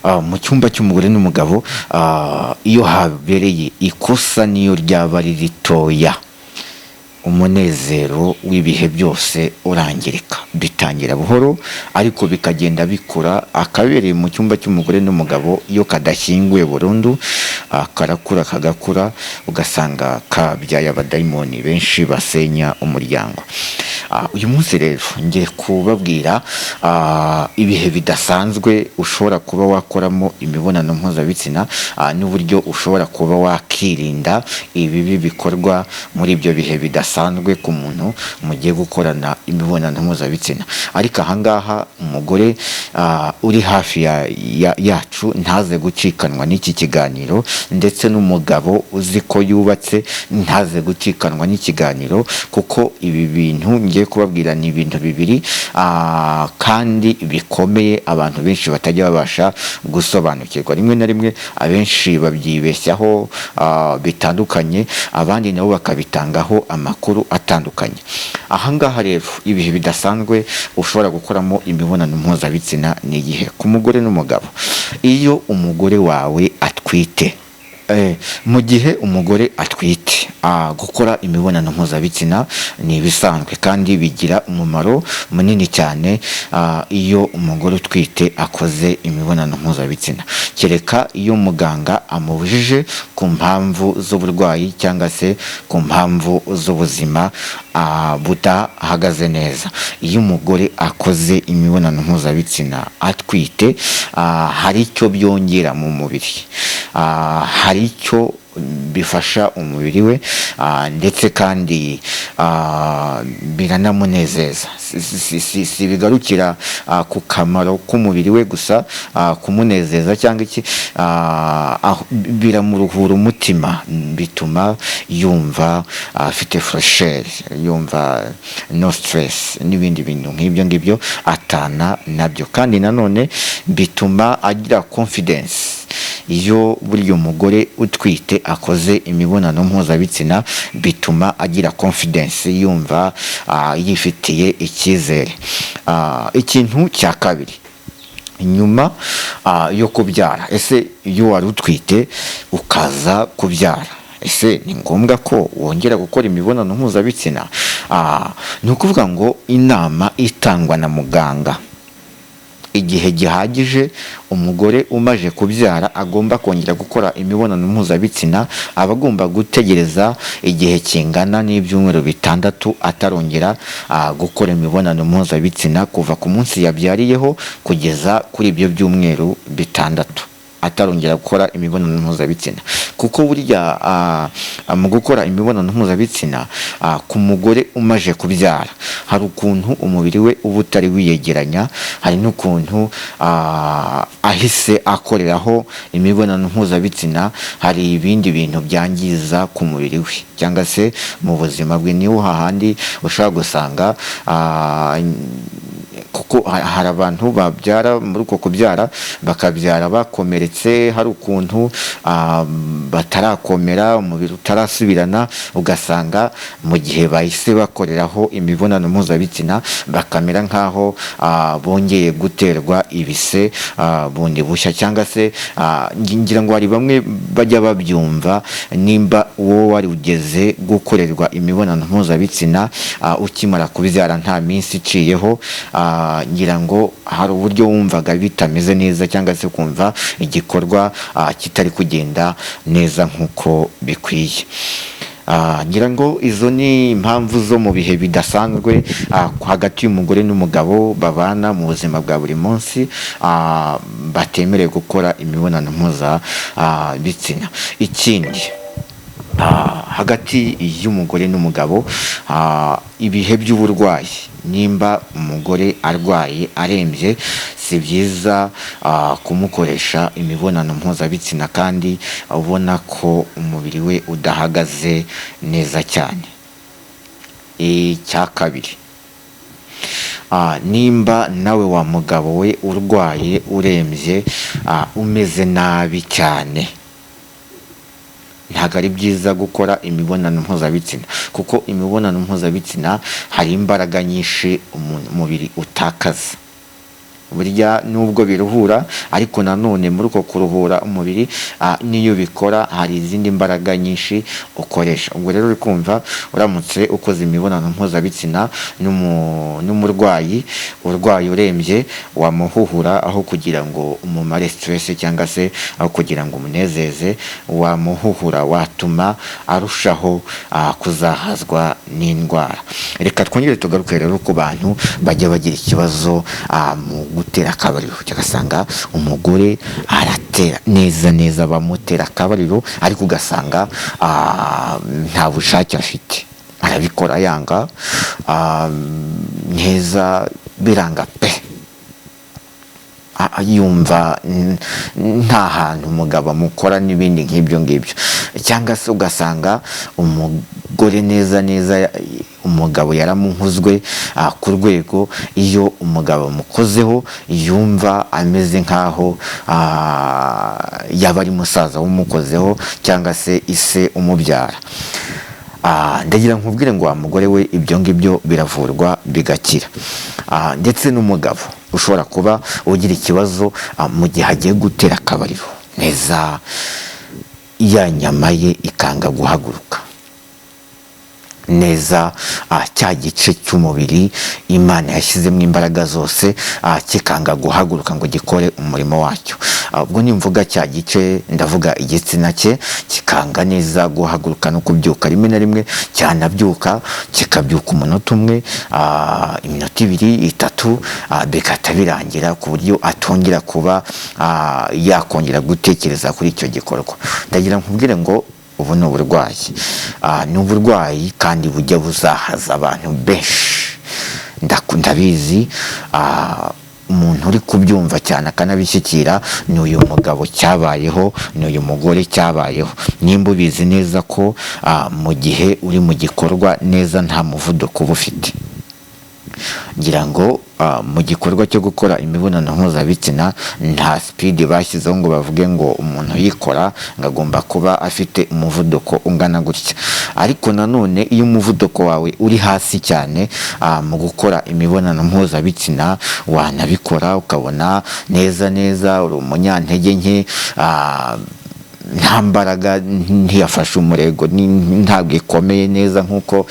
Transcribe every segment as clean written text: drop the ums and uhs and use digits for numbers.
mu cyumba cy'umugore n'umugabo, iyo habereye ikosa niyo ryaba ari ritoya, umunezero w'ibihe byose urangirika. Bitangira buhoro ariko bikagenda bikura. Akabereye mu cyumba cy'umugore n'umugabo iyo kadashyinguye burundu, karakura kagakura, ugasanga kabyaye abadayimoni benshi basenya umuryango. Uyu munsi rero ngiye kubabwira ibihe bidasanzwe ushobora kuba wakoramo imibonano mpuzabitsina, n'uburyo ushobora kuba wakirinda ibibi bikorwa muri ibyo bihe bidasanzwe ku muntu mugiye gukorana imibonano mpuzabitsina. Ariko ahangaha umugore uri hafi yacu ntaze gucikanwa n'iki kiganiro, ndetse n'umugabo uzi ko yubatse ntaze gucikanwa n'ikiganiro, kuko ibi bintu ngiye kubabwira ni ibintu bibiri kandi bikomeye abantu benshi batajya babasha gusobanukirwa. Rimwe na rimwe abenshi babyibeshyaho bitandukanye, abandi nabo bakabitangaho amakuru atandukanye. Ahangaha rero ibihe bidasanzwe ushobora gukoramo imibonano mpuzabitsina ni igihe ku mugore n'umugabo. Iyo umugore wawe atwite, mu gihe umugore atwite, gukora imibonano mpuzabitsina ni ibisanzwe kandi bigira umumaro munini cyane iyo umugore utwite akoze imibonano mpuzabitsina, kereka iyo muganga amubujije ku mpamvu z'uburwayi cyangwa se ku mpamvu z'ubuzima budahagaze neza. Iyo umugore akoze imibonano mpuzabitsina atwite, hari icyo byongera mu mubiri, hari icyo bifasha umubiri we, ndetse kandi biranamunezeza. Si bigarukira ku kamaro k'umubiri we gusa, kumunezeza cyangwa iki, biramuruhura umutima, bituma yumva afite fresher, yumva no stress n'ibindi bintu nk'ibyo ngibyo atana nabyo. Kandi nanone bituma agira confidence. Iyo buriya umugore utwite akoze imibonano mpuzabitsina bituma agira confidence, yumva yifitiye icyizere. Ikintu cya kabiri, nyuma yo kubyara, ese iyo wari utwite ukaza kubyara, ese ni ngombwa ko wongera gukora imibonano mpuzabitsina? Ni ukuvuga ngo inama itangwa na muganga, igihe gihagije umugore umaje kubyara agomba kongera gukora imibonano mpuzabitsina, aba agomba gutegereza igihe kingana n'ibyumweru 6 atarongera gukora imibonano mpuzabitsina, kuva ku munsi yabyariyeho kugeza kuri ibyo byumweru 6 atarongera gukora imibonano mpuzabitsina. Kuko burya mu gukora imibonano mpuzabitsina ku mugore umaje kubyara, hari ukuntu umubiri we uba utari wiyegeranya, hari n'ukuntu ahise akoreraho imibonano mpuzabitsina hari ibindi bintu byangiza ku mubiri we cyangwa se mu buzima bwe. Niho hahandi ushobora gusanga kuko hari abantu babyara, muri uko kubyara bakabyara bakomeretse, hari ukuntu batarakomera, umubiri utarasubirana, ugasanga mu gihe bahise bakoreraho imibonano mpuzabitsina bakamera nk'aho bongeye guterwa ibise bundi bushya, cyangwa se ngira ngo hari bamwe bajya babyumva, nimba wowe wari ugeze gukorerwa imibonano mpuzabitsina ukimara kubyara nta minsi iciyeho, ngira ngo hari uburyo wumvaga bitameze neza, cyangwa se kumva igikorwa kitari kugenda neza nk'uko bikwiye. Ngira ngo izo ni impamvu zo mu bihe bidasanzwe hagati y'umugore n'umugabo babana mu buzima bwa buri munsi, batemerewe gukora imibonano mpuzabitsina. Ikindi, hagati y'umugore n'umugabo, ibihe by'uburwayi, nimba umugore arwaye arembye, si byiza kumukoresha imibonano mpuzabitsina kandi ubona ko umubiri we udahagaze neza cyane. Icya kabiri, nimba nawe wa mugabo we urwaye urembye, umeze nabi cyane, ntabwo ari byiza gukora imibonano mpuzabitsina, kuko imibonano mpuzabitsina hari imbaraga nyinshi umubiri utakaza. burya nubwo biruhura ariko nanone muri uko kuruhura umubiri niyo bikora hari izindi mbaraga nyinshi ukoresha. Ubwo rero uri kumva uramutse ukoze imibonano mpuzabitsina n'umurwayi urwaye urembye, wamuhuhura aho kugira ngo umumare stress cyangwa se aho kugira ngo umunezeze, wamuhuhura watuma arushaho kuzahazwa n'indwara. Reka twongere tugaruke rero ku bantu bajya bagira ikibazo mu gutera akabariro, ugasanga umugore aratera neza bamutera akabariro ariko ugasanga nta bushake afite, arabikora yanga neza biranga pe, yumva nta hantu umugabo amukora n'ibindi nk'ibyo ngibyo. Cyangwa se ugasanga umugore neza umugabo yaramuhuzwe ku rwego iyo umugabo amukozeho yumva ameze nk'aho yaba ari musaza w'umukozeho cyangwa se ise umubyara. Ndagira nkubwire ngo wa mugore we ibyo ngibyo biravurwa bigakira. Ndetse n'umugabo ushobora kuba ugira ikibazo mu gihe agiye gutera akabariro neza, ya nyama ye ikanga guhaguruka neza, cya gice cy'umubiri Imana yashyizemo imbaraga zose kikanga guhaguruka ngo gikore umurimo wacyo. Ubwo nimvuga cya gice ndavuga igitsina cye kikanga neza guhaguruka no kubyuka, rimwe na rimwe cyanabyuka kikabyuka umunota umwe, iminota 2, 3 bigahita birangira ku buryo atongera kuba yakongera gutekereza kuri icyo gikorwa. Ndagira nkubwire ngo ubu ni uburwayi, ni uburwayi kandi bujya buzahaza abantu benshi. Ndabizi umuntu uri kubyumva cyane akanabishyikira ni uyu mugabo cyabayeho, ni uyu mugore cyabayeho. Nimba ubizi neza ko mu gihe uri mu gikorwa neza nta muvuduko uba ufite, ngira ngo mu gikorwa cyo gukora imibonano mpuzabitsina nta speed bashyizeho ngo bavuge ngo umuntu yikora ngo agomba kuba afite umuvuduko ungana gutya. Ariko nanone iyo umuvuduko wawe uri hasi cyane mu gukora imibonano mpuzabitsina, wanabikora ukabona neza uri umunyantege nke, nta mbaraga, ntiyafashe umurego, ntabwo ikomeye neza nk'uko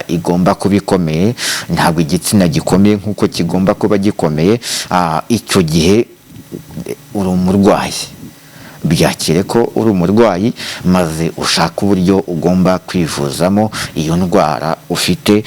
igomba kuba ikomeye, ntabwo igitsina gikomeye nk'uko kigomba kuba gikomeye, icyo gihe uri umurwayi. Byakire ko uri umurwayi maze ushaka uburyo ugomba kwivuzamo iyo ndwara ufite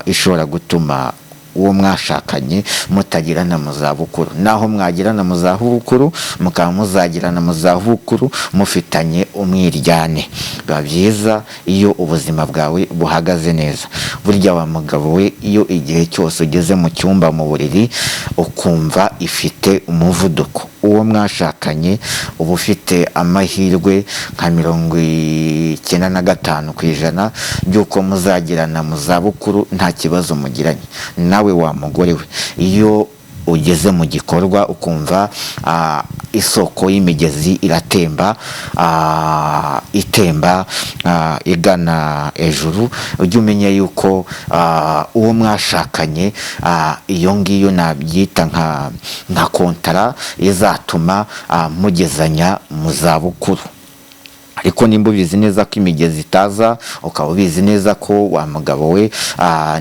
ishobora gutuma uwo mwashakanye mutagirana mu zabukuru. Naho mwagirana mu zabukuru mukaba muzagirana mu zabukuru mufitanye umwiryane. Biba byiza iyo ubuzima bwawe buhagaze neza. Burya wa mugabo we, iyo igihe cyose ugeze mu cyumba mu buriri ukumva ifite umuvuduko, uwo mwashakanye uba ufite amahirwe nka 95% by'uko muzagirana mu zabukuru nta kibazo mugiranye. Nawe wa mugore we, iyo ugeze mu gikorwa ukumva isoko y'imigezi iratemba, itemba igana ejuru, ujye umenya yuko uwo mwashakanye iyo ngiyo nabyita nka kontara izatuma mugezanya mu zabukuru. Ariko nimba ubizi neza ko imigezi itaza, ukaba ubizi neza ko wa mugabo we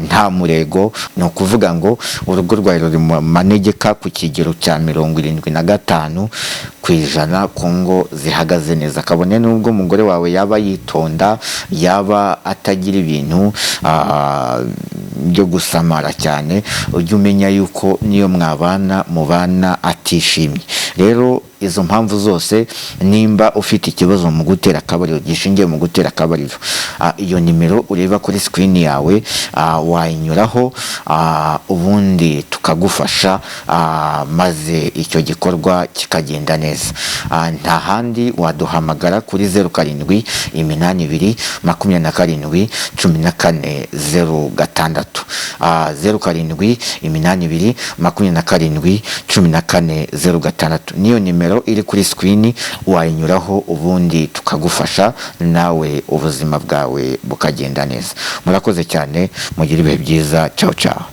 nta murego, ni ukuvuga ngo urugo rwawe ruri mu manegeka ku kigero cya 75% ku ngo zihagaze neza. Kabone nubwo umugore wawe yaba yitonda, yaba atagira ibintu byo gusamara cyane, ujye umenya yuko niyo mubana atishimye. Rero izo mpamvu zose, nimba ufite ikibazo mu gutera akabariro, gishingiye mu gutera akabariro, iyo nimero ureba kuri screen yawe wayinyuraho, ubundi tukagufasha maze icyo gikorwa kikagenda neza. Nta handi waduhamagara kuri 0782271406, 0782271406 niyo nimero iri kuri screen, wayinyuraho ubundi tukagufasha nawe ubuzima bwawe bukagenda neza. Murakoze cyane, mugire ibihe byiza. Ciao ciao.